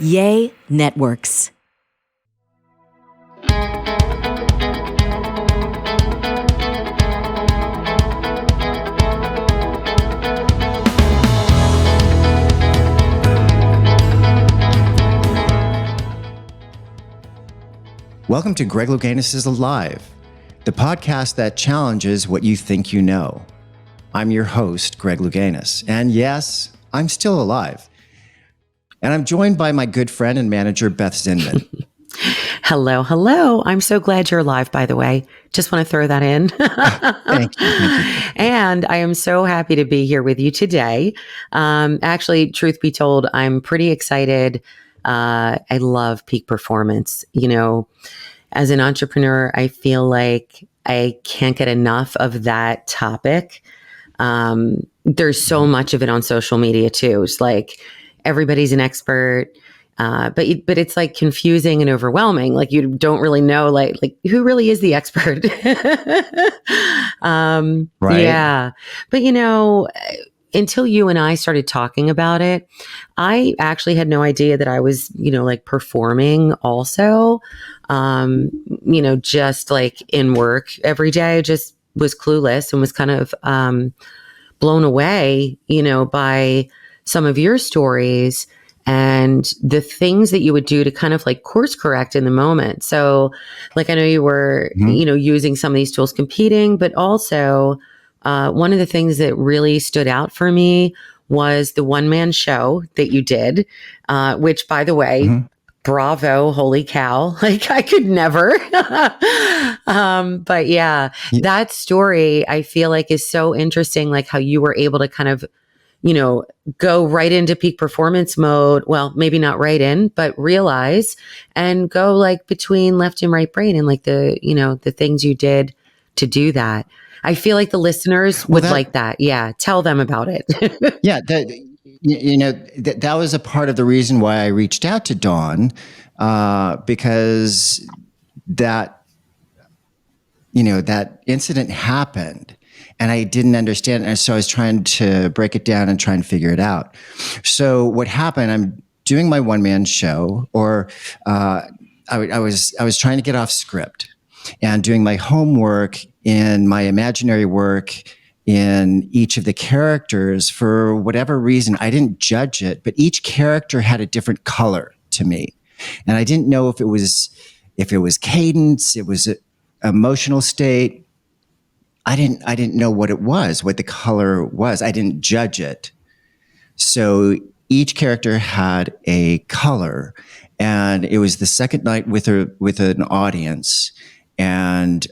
Yay Networks. Welcome to Greg Louganis is Alive, the podcast that challenges what you think you know. I'm your host, Greg Louganis, and yes, I'm still alive. And I'm joined by my good friend and manager, Beth Zinman. Hello, hello. I'm so glad you're alive, by the way. Just want to throw that in. Thank you. And I am so happy to be here with you today. Actually, truth be told, I'm pretty excited. I love peak performance. You know, as an entrepreneur, I feel like I can't get enough of that topic. There's so much of it on social media too. It's like everybody's an expert. But it's like confusing and overwhelming. Like you don't really know, like who really is the expert? Right. Yeah. But you know, until you and I started talking about it, I actually had no idea that I was, like performing also, just like in work every day. I just was clueless and was kind of, blown away, by some of your stories and the things that you would do to kind of like course correct in the moment. So like, I know you were, using some of these tools competing, but also one of the things that really stood out for me was the one-man show that you did, which by the way, bravo, holy cow. Like I could never. But yeah, that story I feel like is so interesting, like how you were able to kind of, go right into peak performance mode. Well, maybe not right in, but realize and go like between left and right brain and like the things you did to do that. I feel like the listeners would like that. Yeah. Tell them about it. Yeah. That was a part of the reason why I reached out to Dawn, because that incident happened and I didn't understand. And so I was trying to break it down and try and figure it out. So what happened, I'm doing my one-man show, or I was trying to get off script and doing my homework in my imaginary work in each of the characters. For whatever reason, I didn't judge it, but each character had a different color to me. And I didn't know if it was cadence, it was an emotional state. I didn't know what the color was. I didn't judge it. So each character had a color, and it was the second night with an audience. And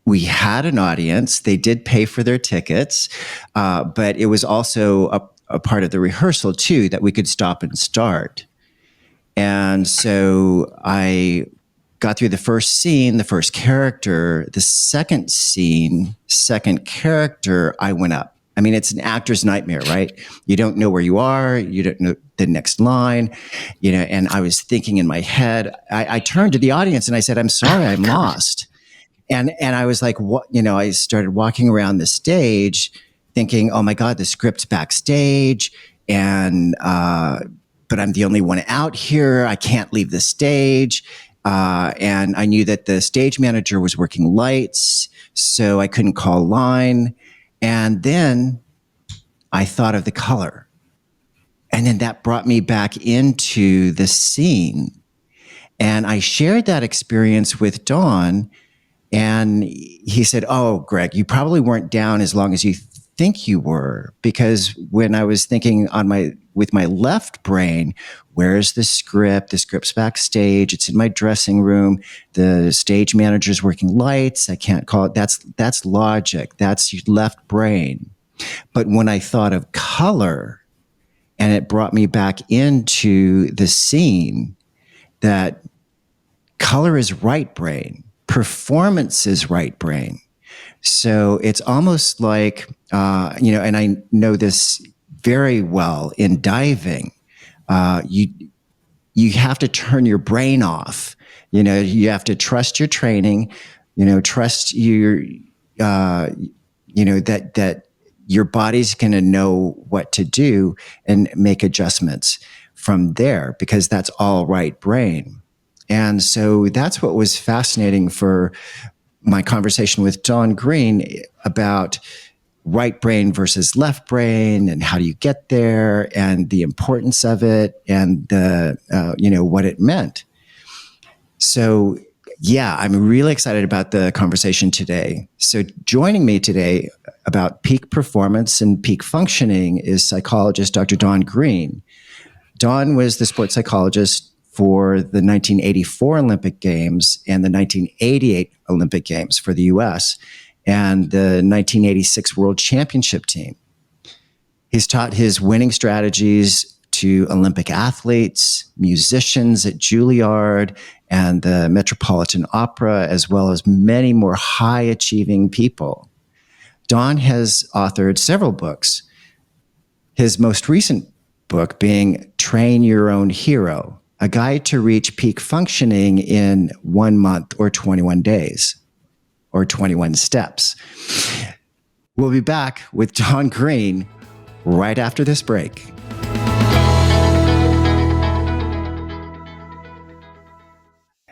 we had an audience. They did pay for their tickets, but it was also a part of the rehearsal too, that we could stop and start. And so I got through the first scene, the first character, the second scene, second character, I went up. I mean, it's an actor's nightmare, right? You don't know where you are. You don't know the next line, and I was thinking in my head, I turned to the audience and I said, I'm sorry, I'm lost. And I was like, what, I started walking around the stage thinking, oh my God, the script's backstage. And, but I'm the only one out here. I can't leave the stage. And I knew that the stage manager was working lights, so I couldn't call line. And then I thought of the color. And then that brought me back into the scene. And I shared that experience with Dawn. And he said, oh, Greg, you probably weren't down as long as you think you were, because when I was thinking with my left brain, where's the script? The script's backstage. It's in my dressing room. The stage manager's working lights. I can't call it. That's logic. That's left brain. But when I thought of color, and it brought me back into the scene, that color is right brain. Performance is right brain. So it's almost like, and I know this very well in diving, you have to turn your brain off. You have to trust your training, trust your, that your body's going to know what to do and make adjustments. from there because that's all right brain. And so that's what was fascinating for my conversation with Don Greene about right brain versus left brain and how do you get there and the importance of it and the what it meant. So yeah, I'm really excited about the conversation today. So joining me today about peak performance and peak functioning is psychologist Dr. Don Greene. Don was the sports psychologist for the 1984 Olympic Games and the 1988 Olympic Games for the US and the 1986 World Championship team. He's taught his winning strategies to Olympic athletes, musicians at Juilliard and the Metropolitan Opera, as well as many more high-achieving people. Don has authored several books, his most recent book being Train Your Own Hero, a guide to reach peak functioning in 1 month or 21 days or 21 steps. We'll be back with Don Greene right after this break.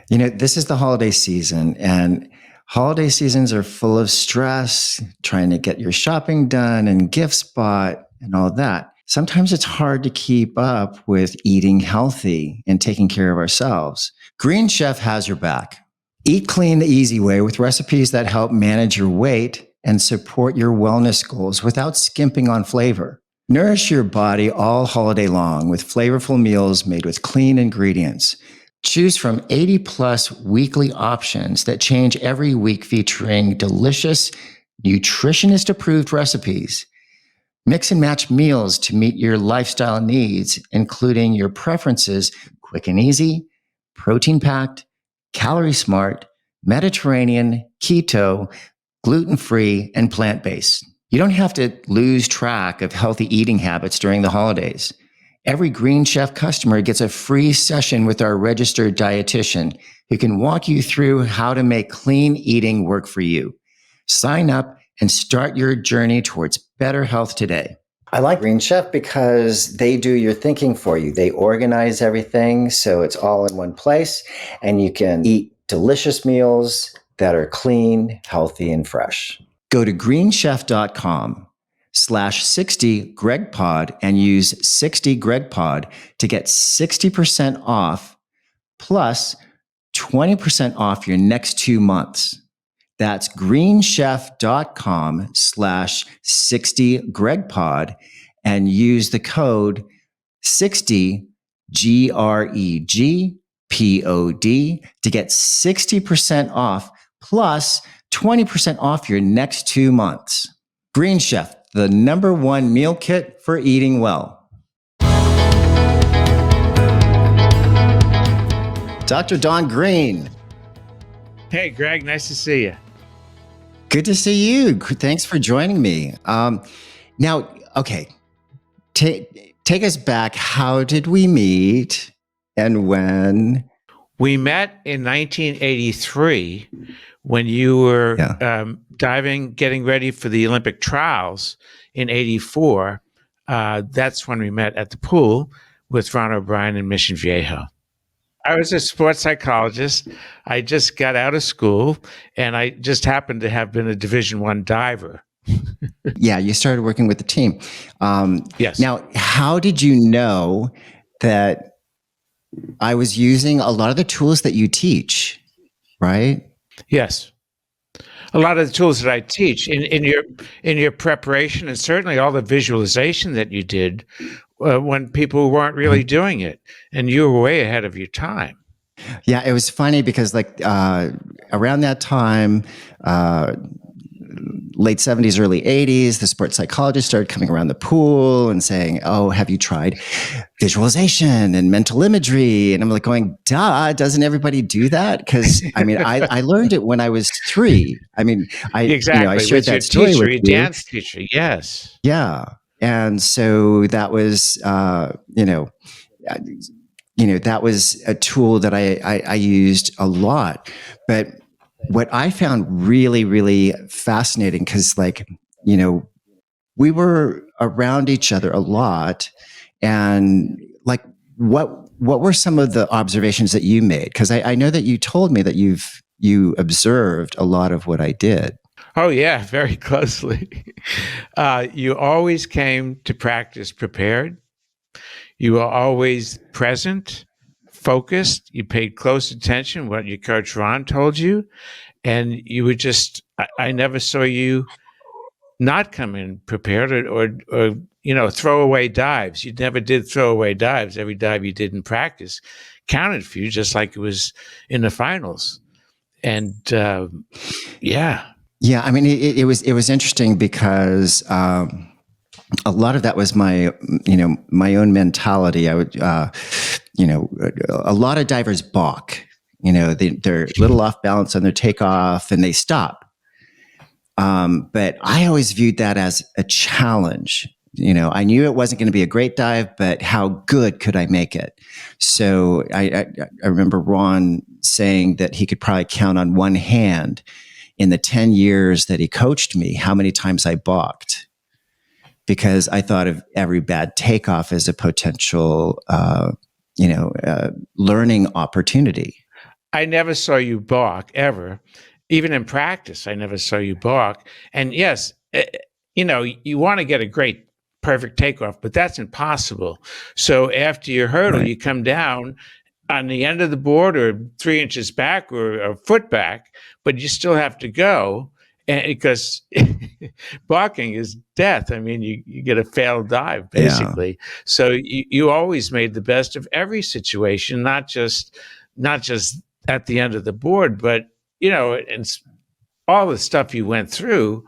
This is the holiday season, and holiday seasons are full of stress, trying to get your shopping done and gifts bought and all that. Sometimes it's hard to keep up with eating healthy and taking care of ourselves. Green Chef has your back. Eat clean the easy way with recipes that help manage your weight and support your wellness goals without skimping on flavor. Nourish your body all holiday long with flavorful meals made with clean ingredients. Choose from 80 plus weekly options that change every week featuring delicious, nutritionist approved recipes. Mix and match meals to meet your lifestyle needs, including your preferences, quick and easy, protein packed, calorie smart, Mediterranean, keto, gluten-free, and plant-based. You don't have to lose track of healthy eating habits during the holidays. Every Green Chef customer gets a free session with our registered dietitian who can walk you through how to make clean eating work for you. Sign up and start your journey towards better health today. I like Green Chef because they do your thinking for you. They organize everything so it's all in one place and you can eat delicious meals that are clean, healthy, and fresh. Go to greenchef.com/60GregPod and use 60GregPod to get 60% off plus 20% off your next 2 months. That's greenchef.com/60GregPod and use the code 60GREGPOD to get 60% off plus 20% off your next 2 months. Green Chef, the #1 meal kit for eating well. Dr. Don Greene. Hey, Greg, nice to see you. Good to see you. Thanks for joining me. Now, okay, take us back. How did we meet and when? We met in 1983 when you were getting ready for the Olympic trials in 84. That's when we met at the pool with Ron O'Brien in Mission Viejo. I was a sports psychologist. I just got out of school, and I just happened to have been a Division I diver. Yeah, you started working with the team. Yes. Now, how did you know that I was using a lot of the tools that you teach, right? Yes. A lot of the tools that I teach in your preparation, and certainly all the visualization that you did when people weren't really doing it, and you were way ahead of your time. Yeah, it was funny because around that time, late 70s, early 80s, the sports psychologist started coming around the pool and saying, "Oh, have you tried visualization and mental imagery?" And I'm like going, "Duh, doesn't everybody do that?" Because I learned it when I was 3. Exactly. I shared that story teacher, with your you. dance teacher. Yes. Yeah, and so that was that was a tool that I used a lot, but what I found really, really fascinating, because we were around each other a lot, and what were some of the observations that you made? Because I know that you told me that you observed a lot of what I did. Oh, yeah, very closely. You always came to practice prepared. You were always present, focused. You paid close attention what your coach Ron told you. And you were just, I never saw you not come in prepared or throw away dives. You never did throw away dives. Every dive you did in practice counted for you, just like it was in the finals. And yeah. Yeah, I mean, it was interesting because a lot of that was my own mentality. I would, a lot of divers balk. They're a little off balance on their takeoff and they stop. But I always viewed that as a challenge. I knew it wasn't going to be a great dive, but how good could I make it? So I remember Ron saying that he could probably count on one hand in the 10 years that he coached me, how many times I balked, because I thought of every bad takeoff as a potential, learning opportunity. I never saw you balk ever. Even in practice, I never saw you balk. And yes, you want to get a great, perfect takeoff, but that's impossible. So after your hurdle, right, you come down on the end of the board or 3 inches back or a foot back, but you still have to go because balking is death. I mean, you get a failed dive, basically. Yeah. So you always made the best of every situation, not just at the end of the board, but and all the stuff you went through,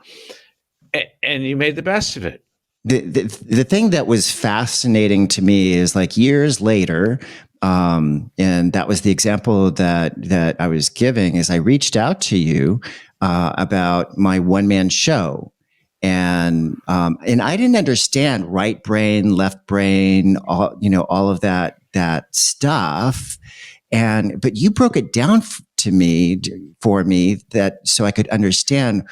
and you made the best of it. The thing that was fascinating to me is like years later, and that was the example that I was giving, is I reached out to you about my one-man show. And I didn't understand right brain, left brain, all of that stuff. But you broke it down for me so I could understand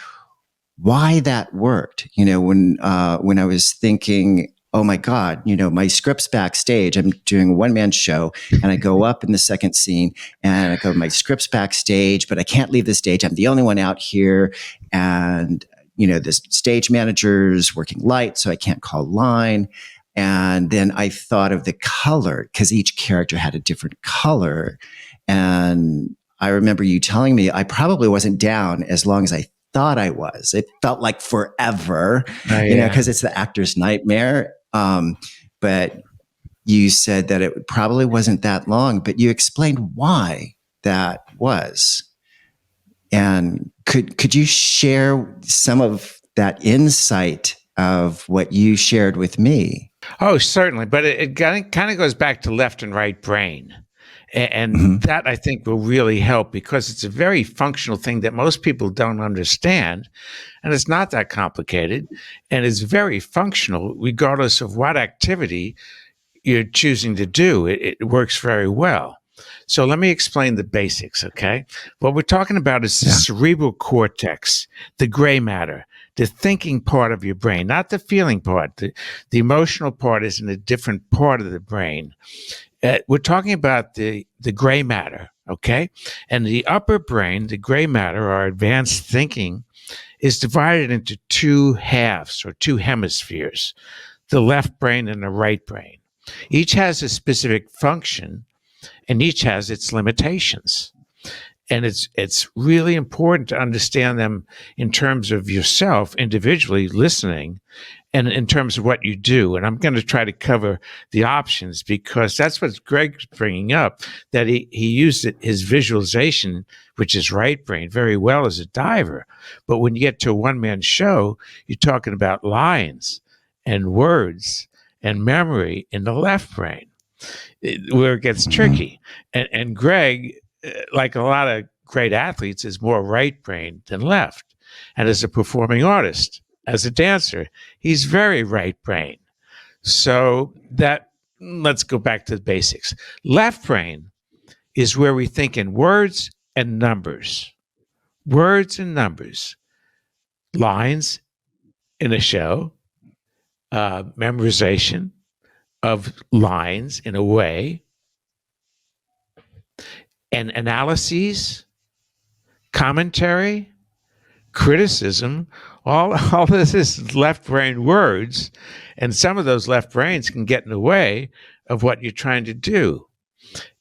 why that worked. When I was thinking, oh my God, my script's backstage. I'm doing a one-man show and I go up in the second scene and I go, my script's backstage, but I can't leave the stage. I'm the only one out here. And, the stage manager's working light, so I can't call line. And then I thought of the color because each character had a different color. And I remember you telling me I probably wasn't down as long as I thought I was. It felt like forever, because it's the actor's nightmare. But you said that it probably wasn't that long, but you explained why that was. And could you share some of that insight of what you shared with me? Oh, certainly. But it kind of goes back to left and right brain. And that, I think, will really help because it's a very functional thing that most people don't understand. And it's not that complicated. And it's very functional regardless of what activity you're choosing to do. It works very well. So let me explain the basics, okay? What we're talking about is the cerebral cortex, the gray matter, the thinking part of your brain, not the feeling part. The emotional part is in a different part of the brain. We're talking about the gray matter, okay? And the upper brain, the gray matter, or advanced thinking, is divided into two halves or two hemispheres, the left brain and the right brain. Each has a specific function, and each has its limitations. And it's really important to understand them in terms of yourself individually listening and in terms of what you do. And I'm going to try to cover the options because that's what Greg's bringing up, that he used his visualization, which is right brain, very well as a diver. But when you get to a one-man show, you're talking about lines and words and memory in the left brain, where it gets tricky. And Greg, like a lot of great athletes, is more right brain than left. And as a performing artist, as a dancer, he's very right brain. So let's go back to the basics. Left brain is where we think in words and numbers. Words and numbers. Lines in a show, memorization, of lines in a way, and analyses, commentary, criticism, all this is left brain words, and some of those left brains can get in the way of what you're trying to do.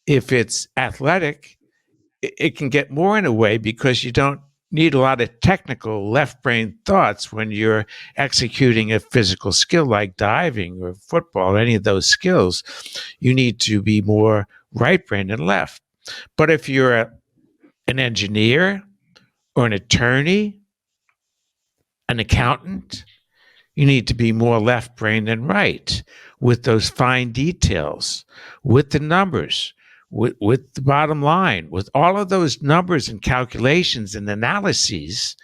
If it's athletic, it can get more in a way because you don't need a lot of technical left brain thoughts when you're executing a physical skill like diving or football or any of those skills. You need to be more right brain than left. But if you're an engineer or an attorney, an accountant, you need to be more left brain than right with those fine details, with the numbers, with the bottom line, with all of those numbers and calculations and analyses.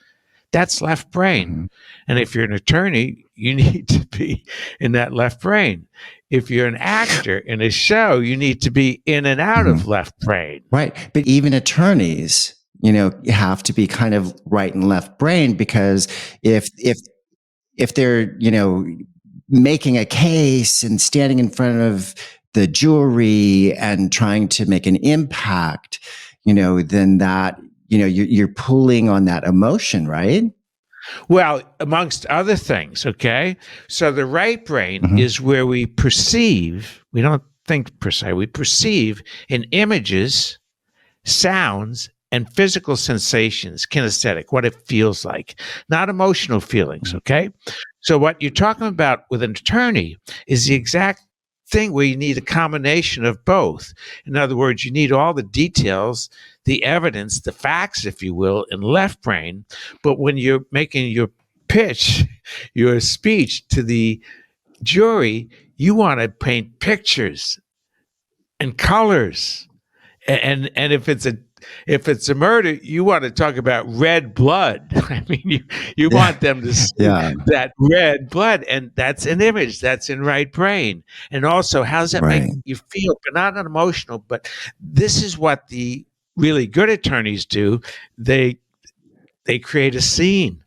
That's left brain. Mm-hmm. And if you're an attorney, you need to be in that left brain. If you're an actor in a show, you need to be in and out of left brain. Right. But even attorneys, have to be kind of right and left brain, because if they're, making a case and standing in front of the jury and trying to make an impact, then that, you're pulling on that emotion, right? Well, amongst other things, okay? So the right brain is where we perceive, we don't think per se, we perceive in images, sounds, and physical sensations, kinesthetic, what it feels like, not emotional feelings, okay? So what you're talking about with an attorney is the exact thing where you need a combination of both. In other words, you need all the details, the evidence, the facts, if you will, in left brain. But when you're making your pitch, your speech to the jury, you want to paint pictures and colors. And if it's a murder, you want to talk about red blood. I mean, you want them to see that red blood, and that's an image that's in right brain. And also, how does that make you feel? But not emotional. But this is what the really good attorneys do. They create a scene.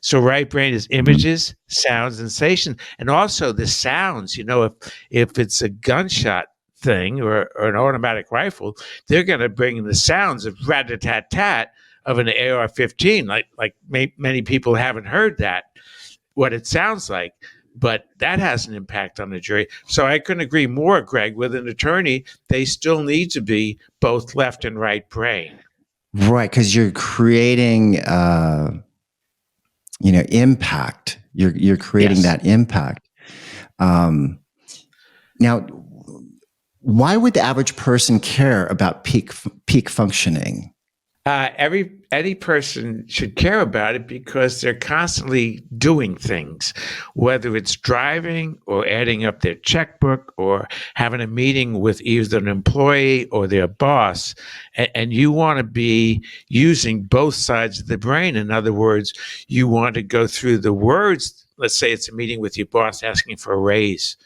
So right brain is images, sounds, sensation, and also the sounds. If it's a gunshot thing or an automatic rifle, they're going to bring in the sounds of rat-a-tat-tat of an AR-15. Like many people haven't heard that, what it sounds like, but that has an impact on the jury. So I couldn't agree more, Greg. With an attorney, they still need to be both left and right brain. Right, because you're creating, impact. You're creating that impact. Now, why would the average person care about peak functioning? Any person should care about it because they're constantly doing things, whether it's driving or adding up their checkbook or having a meeting with either an employee or their boss. And you want to be using both sides of the brain. In other words, you want to go through the words. Let's say it's a meeting with your boss asking for a raise.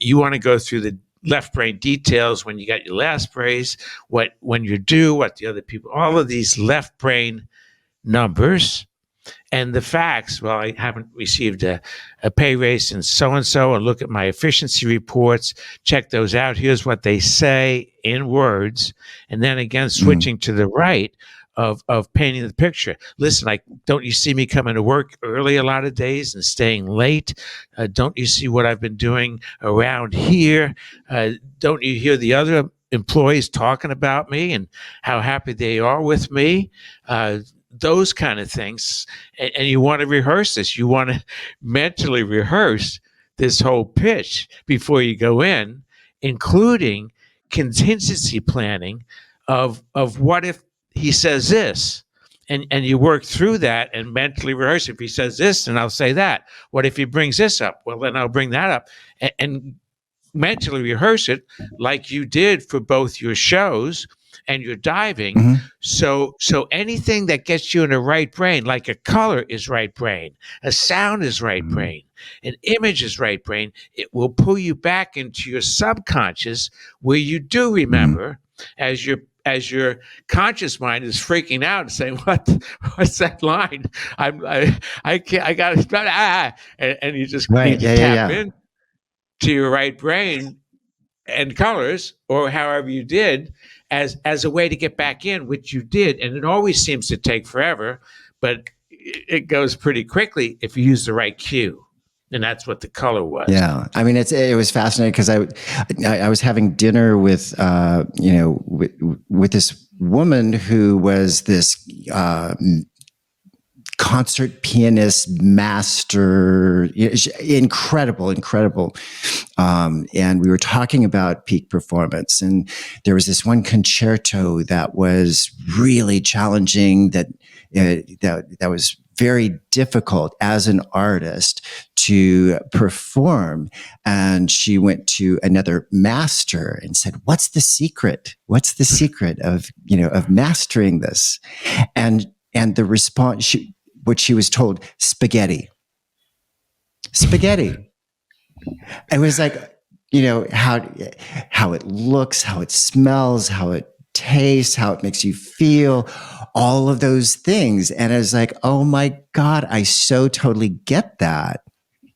You want to go through the left brain details when you got your last raise, when you're due, what the other people, all of these left brain numbers and the facts. Well, I haven't received a pay raise since so-and-so, and look at my efficiency reports, check those out. Here's what they say in words. And then again, switching to the right of painting the picture. Listen, don't you see me coming to work early a lot of days and staying late? Don't you see what I've been doing around here? Don't you hear the other employees talking about me and how happy they are with me? Those kind of things. And you want to rehearse this. You want to mentally rehearse this whole pitch before you go in, including contingency planning of what if he says this, and you work through that and mentally rehearse. If he says this, then I'll say that. What if he brings this up? Well, then I'll bring that up, and mentally rehearse it like you did for both your shows and your diving. So anything that gets you in the right brain, like a color is right brain, a sound is right brain, an image is right brain, it will pull you back into your subconscious where you do remember as your conscious mind is freaking out and saying, what's that line? I can't, I got to, and you just need to to your right brain and colors, or however you did, as a way to get back in, which you did. And it always seems to take forever, but it goes pretty quickly if you use the right cue. And that's what the color was. Yeah, I mean, it was fascinating because I was having dinner with with this woman who was this concert pianist master, incredible. And we were talking about peak performance, and there was this one concerto that was really challenging. That was very difficult as an artist to perform. And she went to another master and said, "What's the secret? What's the secret of mastering this?" And the response, what she was told, spaghetti. It was like, how it looks, how it smells, how it tastes, how it makes you feel, all of those things. And I was like, oh my God, I so totally get that.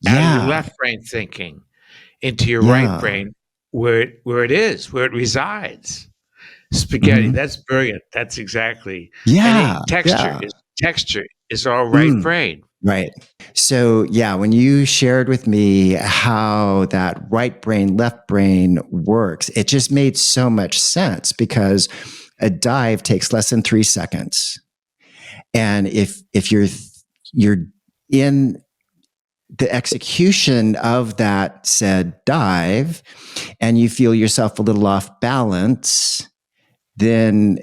Out of your left brain thinking into your right brain, where it resides. Spaghetti, that's brilliant. That's exactly. Yeah. Any texture is all right brain. Right. So when you shared with me how that right brain, left brain works, it just made so much sense, because a dive takes less than 3 seconds. And if you're in the execution of that said dive and you feel yourself a little off balance, then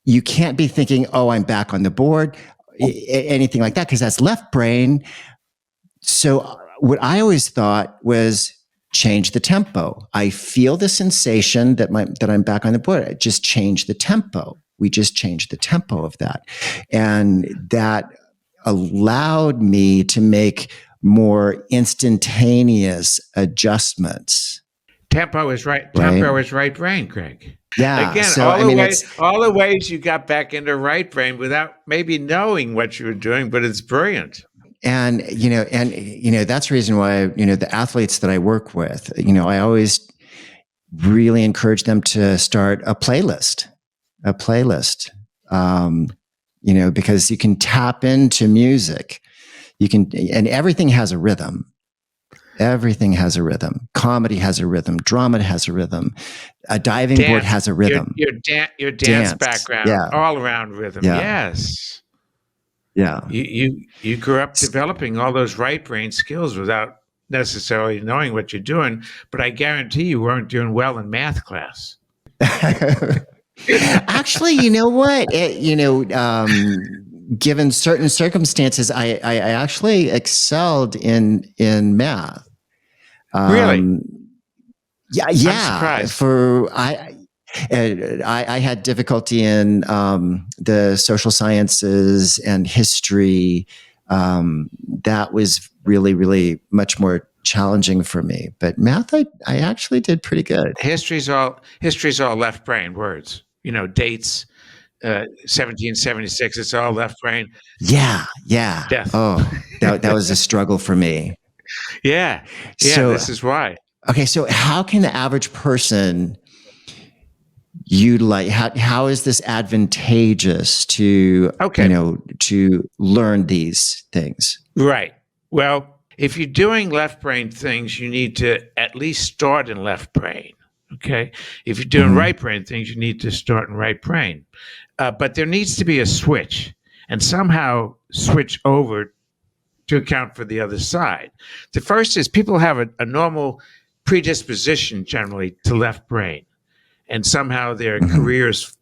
you can't be thinking, "Oh, I'm back on the board," anything like that, because that's left brain. So what I always thought was, change the tempo. I feel the sensation that I'm back on the board. I just change the tempo. We just changed the tempo of that. And that allowed me to make more instantaneous adjustments. Tempo is right. Tempo is right brain, Craig. Yeah. Again, so, all the ways you got back into right brain without maybe knowing what you were doing, but it's brilliant. And that's the reason why, the athletes that I work with, I always really encourage them to start a playlist, because you can tap into music. And everything has a rhythm. Everything has a rhythm. Comedy has a rhythm. Drama has a rhythm. A diving board has a rhythm. Your dance background, all around rhythm. Yeah. Yes. Yeah. You grew up developing all those right brain skills without necessarily knowing what you're doing, but I guarantee you weren't doing well in math class. Actually, you know what? Given certain circumstances, I actually excelled in math. Really? Yeah. I'm surprised. I had difficulty in the social sciences and history. That was really, really much more challenging for me. But math, I actually did pretty good. History's all left brain words. Dates, 1776. It's all left brain. Yeah. Death. Oh, that was a struggle for me. Yeah. So, this is why. Okay, so how can the average person utilize? How is this advantageous to to learn these things? Right. Well, if you're doing left brain things, you need to at least start in left brain. Okay. If you're doing right brain things, you need to start in right brain. But there needs to be a switch, and somehow switch over to account for the other side. The first is people have a normal predisposition generally to left brain, and somehow their careers,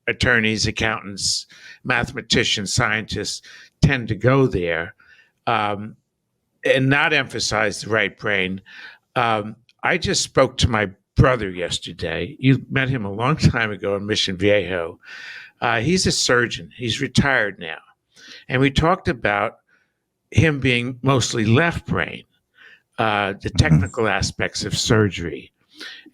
attorneys, accountants, mathematicians, scientists tend to go there and not emphasize the right brain. I just spoke to my brother yesterday. You met him a long time ago in Mission Viejo. He's a surgeon. He's retired now. And we talked about him being mostly left brain, the technical aspects of surgery.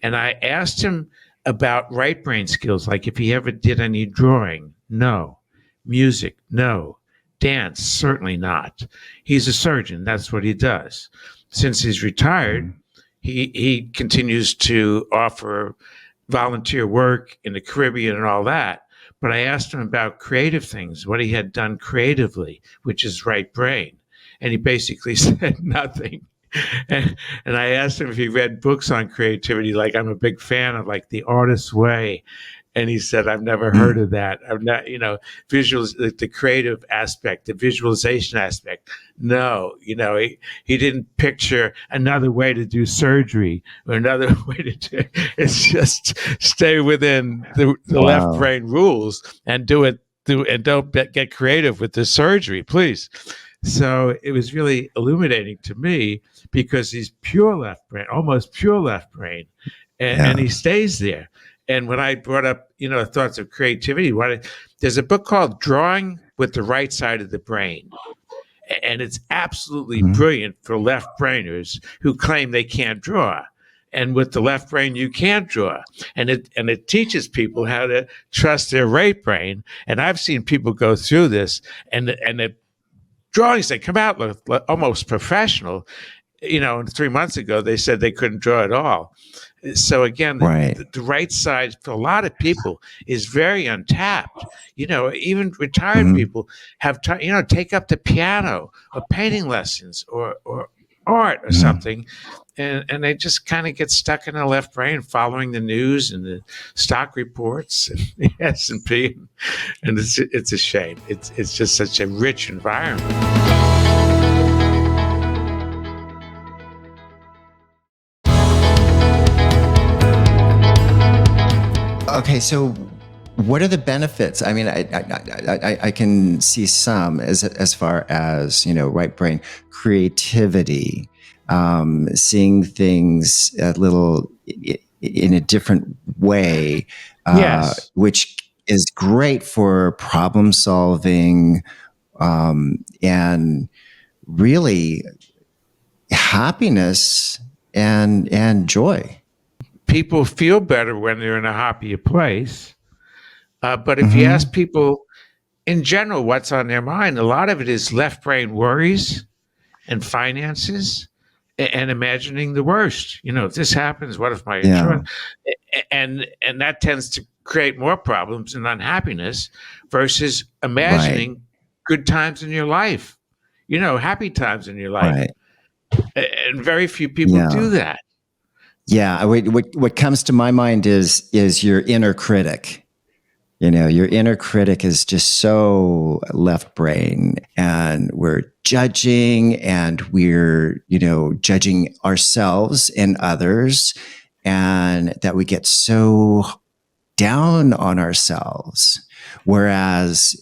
And I asked him about right brain skills, like if he ever did any drawing. No. Music. No. Dance. Certainly not. He's a surgeon. That's what he does. Since he's retired, he continues to offer volunteer work in the Caribbean and all that. But I asked him about creative things, what he had done creatively, which is right brain. And he basically said nothing. And I asked him if he read books on creativity, like I'm a big fan of like The Artist's Way. And he said, I've never heard of that. I've not, visuals, the creative aspect, the visualization aspect. No, he didn't picture another way to do surgery or another way to do it. It's just stay within the left brain rules and do it, and don't get creative with the surgery, please. So it was really illuminating to me because he's pure left brain, almost pure left brain, and he stays there. And when I brought up, thoughts of creativity, there's a book called Drawing with the Right Side of the Brain. And it's absolutely brilliant for left brainers who claim they can't draw. And with the left brain, you can't draw. And it teaches people how to trust their right brain. And I've seen people go through this, and the drawings that come out look almost professional. And 3 months ago, they said they couldn't draw at all. So again, the right side for a lot of people is very untapped. Even retired people have take up the piano or painting lessons or art or something, and they just kind of get stuck in their left brain, following the news and the stock reports and the S&P, and it's a shame. It's just such a rich environment. Okay, so what are the benefits? I mean, I can see some as far as right brain creativity, seeing things a little in a different way, yes, which is great for problem solving, and really happiness and joy. People feel better when they're in a happier place. But if you ask people in general what's on their mind, a lot of it is left brain worries and finances and imagining the worst. If this happens, what if my insurance? And that tends to create more problems and unhappiness versus imagining good times in your life, happy times in your life. Right. And very few people do that. Yeah, what comes to my mind is your inner critic. Your inner critic is just so left brain, and we're judging, and we're judging ourselves and others, and that we get so down on ourselves. Whereas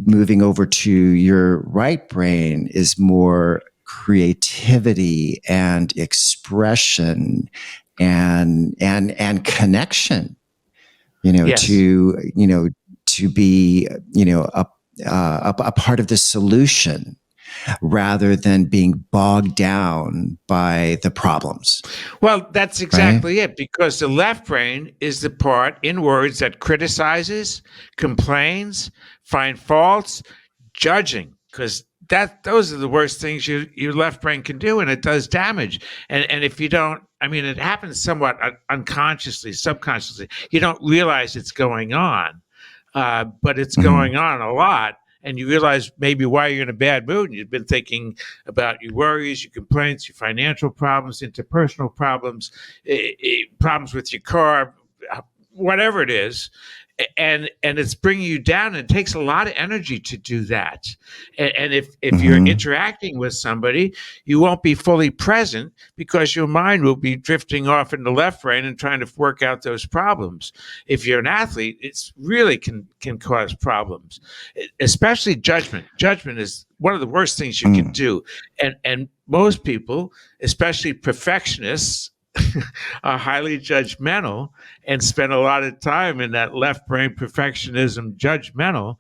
moving over to your right brain is more creativity and expression and connection, yes. to be a part of the solution rather than being bogged down by the problems. Well, that's exactly it, because the left brain is the part in words that criticizes, complains, find faults, judging, because those are the worst things your left brain can do, and it does damage. And if you don't, it happens somewhat unconsciously, subconsciously. You don't realize it's going on, but it's going on a lot. And you realize maybe why you're in a bad mood. And you've been thinking about your worries, your complaints, your financial problems, interpersonal problems, problems with your car, whatever it is. And it's bringing you down, and it takes a lot of energy to do that. And if you're interacting with somebody, you won't be fully present because your mind will be drifting off in the left brain and trying to work out those problems. If you're an athlete, it's really can cause problems, especially judgment. Judgment is one of the worst things you can do. And most people, especially perfectionists, are highly judgmental and spend a lot of time in that left brain perfectionism, judgmental.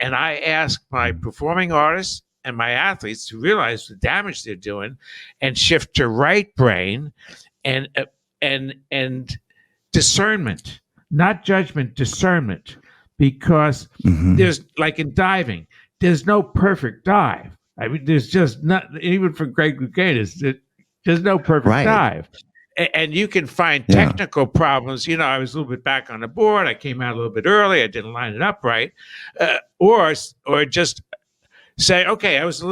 And I ask my performing artists and my athletes to realize the damage they're doing and shift to right brain and discernment, not judgment, discernment, because there's, like in diving, there's no perfect dive. There's just not, even for Great Louganis, There's no perfect Right. dive. And you can find technical problems. I was a little bit back on the board. I came out a little bit early. I didn't line it up right. Or just say, okay, I was a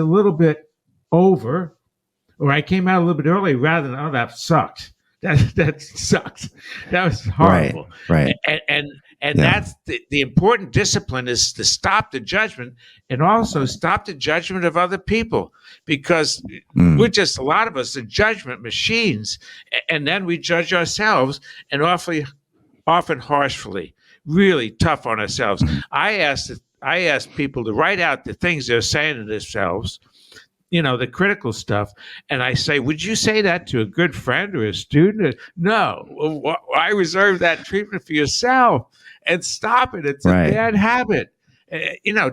little bit over, or I came out a little bit early rather than, oh, that sucked. That sucked. That was horrible. Right. And that's the important discipline, is to stop the judgment, and also stop the judgment of other people, because we're just, a lot of us are judgment machines, and then we judge ourselves, and often harshly, really tough on ourselves. I ask people to write out the things they're saying to themselves, the critical stuff. And I say, would you say that to a good friend or a student? No. Why reserve that treatment for yourself? And stop it. It's a bad habit.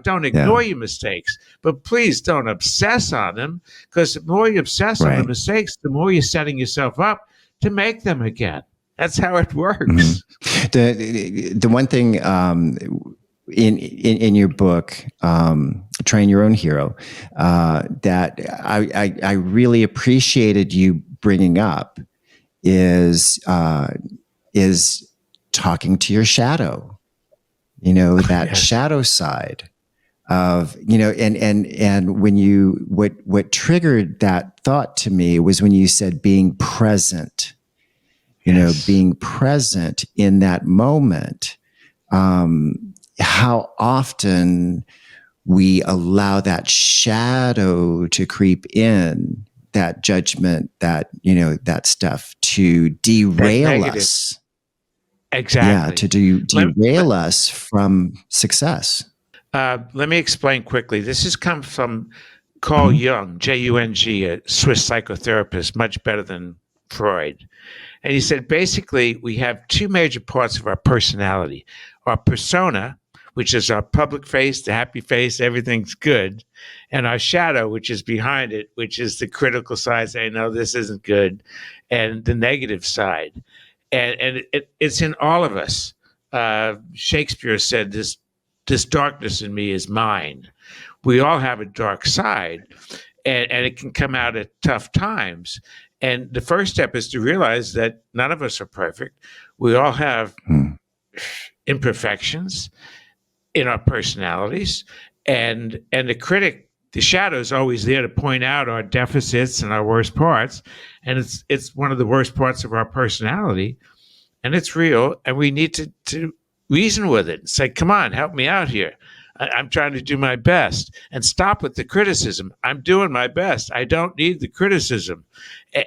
Don't ignore your mistakes, but please don't obsess on them, because the more you obsess on the mistakes, the more you're setting yourself up to make them again. That's how it works. The one thing in your book, Train Your Own Hero, that I really appreciated you bringing up is talking to your shadow. That shadow side of, and when what triggered that thought to me was when you said being present. Being present in that moment. How often we allow that shadow to creep in, that judgment, that stuff, to derail us. Exactly. Yeah, to derail us from success. Let me explain quickly. This has come from Carl Jung, Jung, a Swiss psychotherapist, much better than Freud. And he said, basically, we have two major parts of our personality: our persona, which is our public face, the happy face, everything's good, and our shadow, which is behind it, which is the critical side, saying, no, this isn't good, and the negative side. And it's in all of us. Shakespeare said, this darkness in me is mine. We all have a dark side, and it can come out at tough times. And the first step is to realize that none of us are perfect. We all have imperfections in our personalities, and the critic, the shadow, is always there to point out our deficits and our worst parts. And it's one of the worst parts of our personality, and it's real. And we need to reason with it and say, come on, help me out here. I'm trying to do my best, and stop with the criticism. I'm doing my best. I don't need the criticism,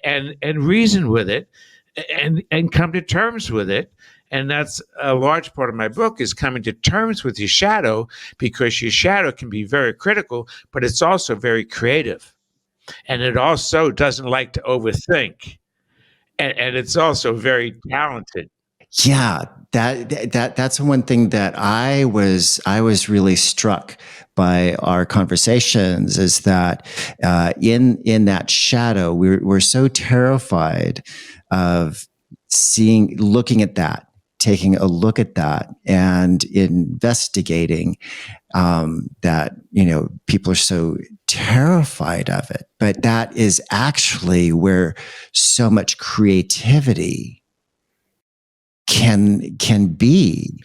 and reason with it, and come to terms with it. And that's a large part of my book, is coming to terms with your shadow, because your shadow can be very critical, but it's also very creative, and it also doesn't like to overthink, and it's also very talented. Yeah, that's one thing that I was really struck by our conversations, is that in that shadow, we're so terrified of looking at that, taking a look at that, and investigating that. People are so terrified of it, but that is actually where so much creativity can be.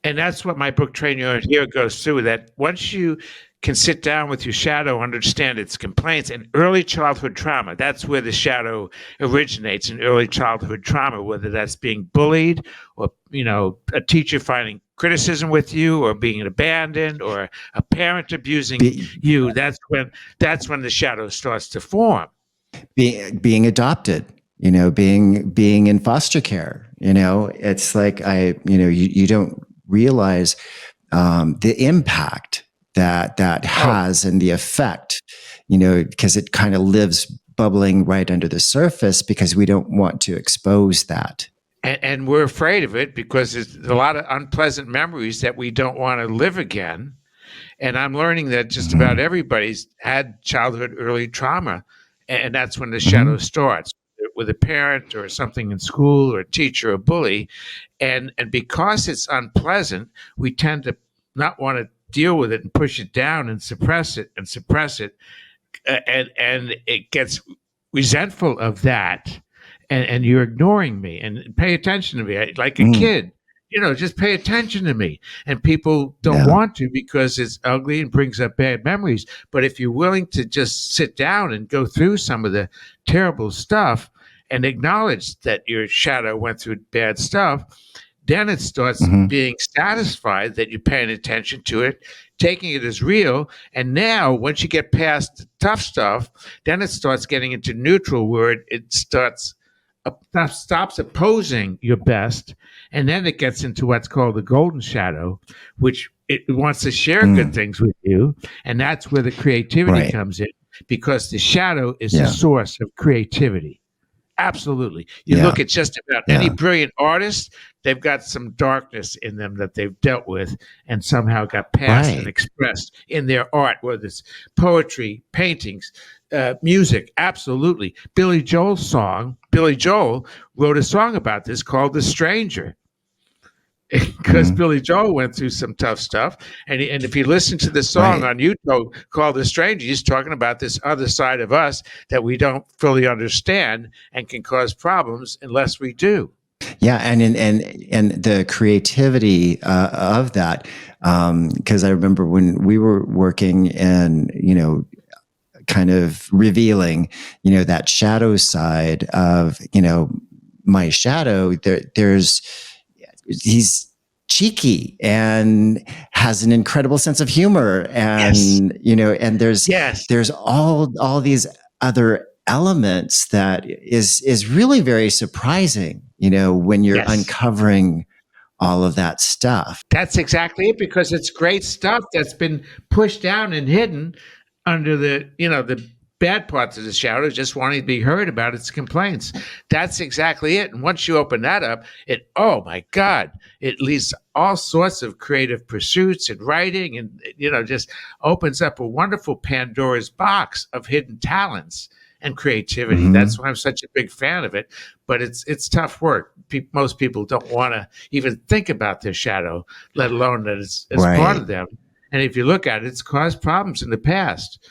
And that's what my book, Train Your Own Hero, goes through, that once you can sit down with your shadow, understand its complaints and early childhood trauma, that's where the shadow originates, in early childhood trauma, whether that's being bullied, or a teacher finding criticism with you, or being abandoned, or a parent abusing you. That's when the shadow starts to form. Being adopted, being in foster care, it's like you don't realize the impact that has, and the effect, because it kind of lives bubbling right under the surface, because we don't want to expose that. And we're afraid of it, because there's a lot of unpleasant memories that we don't want to live again. And I'm learning that just about everybody's had childhood early trauma, and that's when the shadow starts, with a parent or something in school, or a teacher or bully. And because it's unpleasant, we tend to not want to deal with it, and push it down, and suppress it. And it gets resentful of that, and you're ignoring me, and pay attention to me like a kid. Just pay attention to me. And people don't want to because it's ugly and brings up bad memories. But if you're willing to just sit down and go through some of the terrible stuff and acknowledge that your shadow went through bad stuff, then it starts being satisfied that you're paying attention to it, taking it as real. And now, once you get past the tough stuff, then it starts getting into neutral, where it stops opposing your best, and then it gets into what's called the golden shadow, which it wants to share good things with you, and that's where the creativity comes in, because the shadow is the source of creativity. Absolutely. You look at just about any brilliant artist, they've got some darkness in them that they've dealt with and somehow got passed and expressed in their art, whether it's poetry, paintings, music. Absolutely. Billy Joel wrote a song about this called The Stranger, because Billy Joel went through some tough stuff. And if you listen to the song on YouTube called The Stranger, he's talking about this other side of us that we don't fully understand and can cause problems unless we do. Yeah, and the creativity of that, because I remember when we were working and, kind of revealing, that shadow side of, my shadow, he's cheeky and has an incredible sense of humor, and and there's all these other elements that is really very surprising, when you're uncovering all of that stuff. That's exactly it, because it's great stuff that's been pushed down and hidden under the bad parts of the shadow, just wanting to be heard about its complaints. That's exactly it. And once you open that up, oh my God, it leads all sorts of creative pursuits and writing, and just opens up a wonderful Pandora's box of hidden talents and creativity. That's why I'm such a big fan of it. But it's tough work. Most people don't want to even think about their shadow, let alone that it's part of them. And if you look at it, it's caused problems in the past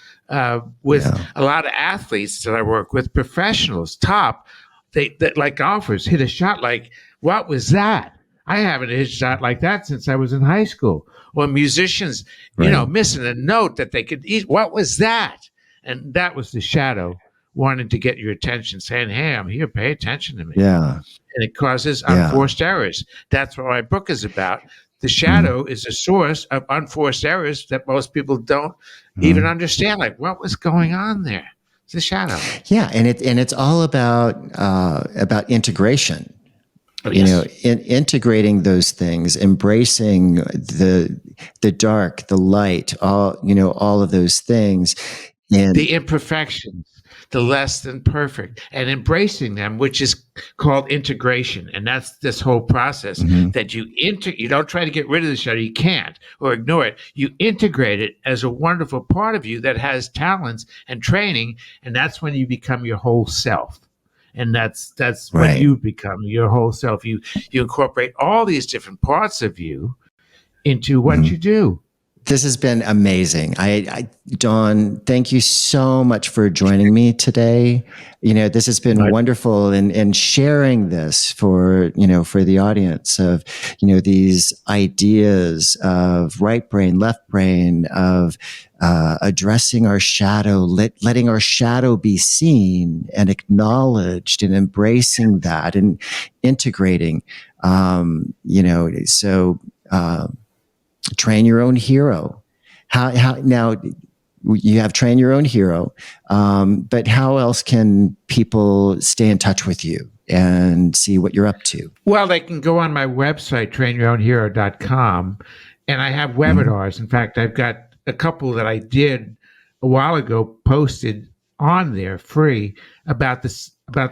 with a lot of athletes that I work with, professionals, that like golfers, hit a shot like, what was that? I haven't hit a shot like that since I was in high school. Or musicians, missing a note that they could eat. What was that? And that was the shadow wanting to get your attention, saying, hey, I'm here, pay attention to me. Yeah. And it causes unforced errors. That's what my book is about. The shadow is a source of unforced errors that most people don't even understand. Like, what was going on there? It's the shadow. Yeah, and it's all about integration. Oh, yes. Integrating those things, embracing the dark, the light, all of those things, and the imperfections, the less than perfect, and embracing them, which is called integration. And that's this whole process that you don't try to get rid of the shadow. You can't, or ignore it. You integrate it as a wonderful part of you that has talents and training. And that's when you become your whole self. And that's when you become your whole self. You incorporate all these different parts of you into what you do. This has been amazing. Dawn, thank you so much for joining me today. This has been wonderful, and sharing this for the audience of, these ideas of right brain, left brain, of addressing our shadow, letting our shadow be seen and acknowledged, and embracing that and integrating, train your own hero. How now you have Train Your Own Hero, but how else can people stay in touch with you and see what you're up to? Well, they can go on my website, trainyourownhero.com, and I have webinars. In fact, I've got a couple that I did a while ago posted on there free about the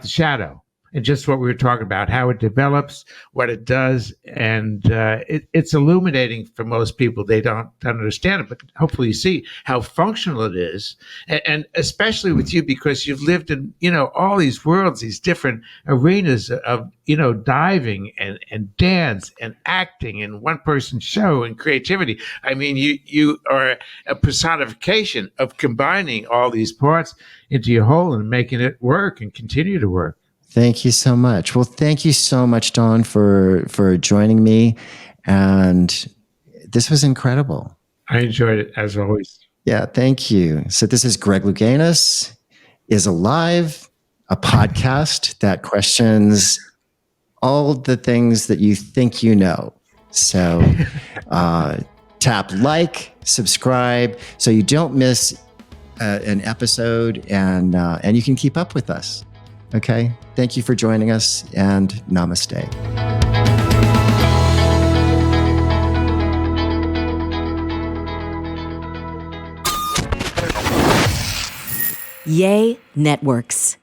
shadow and just what we were talking about, how it develops, what it does. And it's illuminating for most people. They don't understand it, but hopefully you see how functional it is. And especially with you, because you've lived in, all these worlds, these different arenas of, diving and dance and acting and one person show and creativity. I mean, you are a personification of combining all these parts into your whole and making it work and continue to work. Thank you so much. Well, thank you so much, Dawn, for joining me. And this was incredible. I enjoyed it, as always. Yeah, thank you. So this is Greg Louganis is Alive, a podcast that questions all the things that you think you know. So tap like, subscribe, so you don't miss an episode, and you can keep up with us. Okay? Thank you for joining us, and namaste. Yay Networks.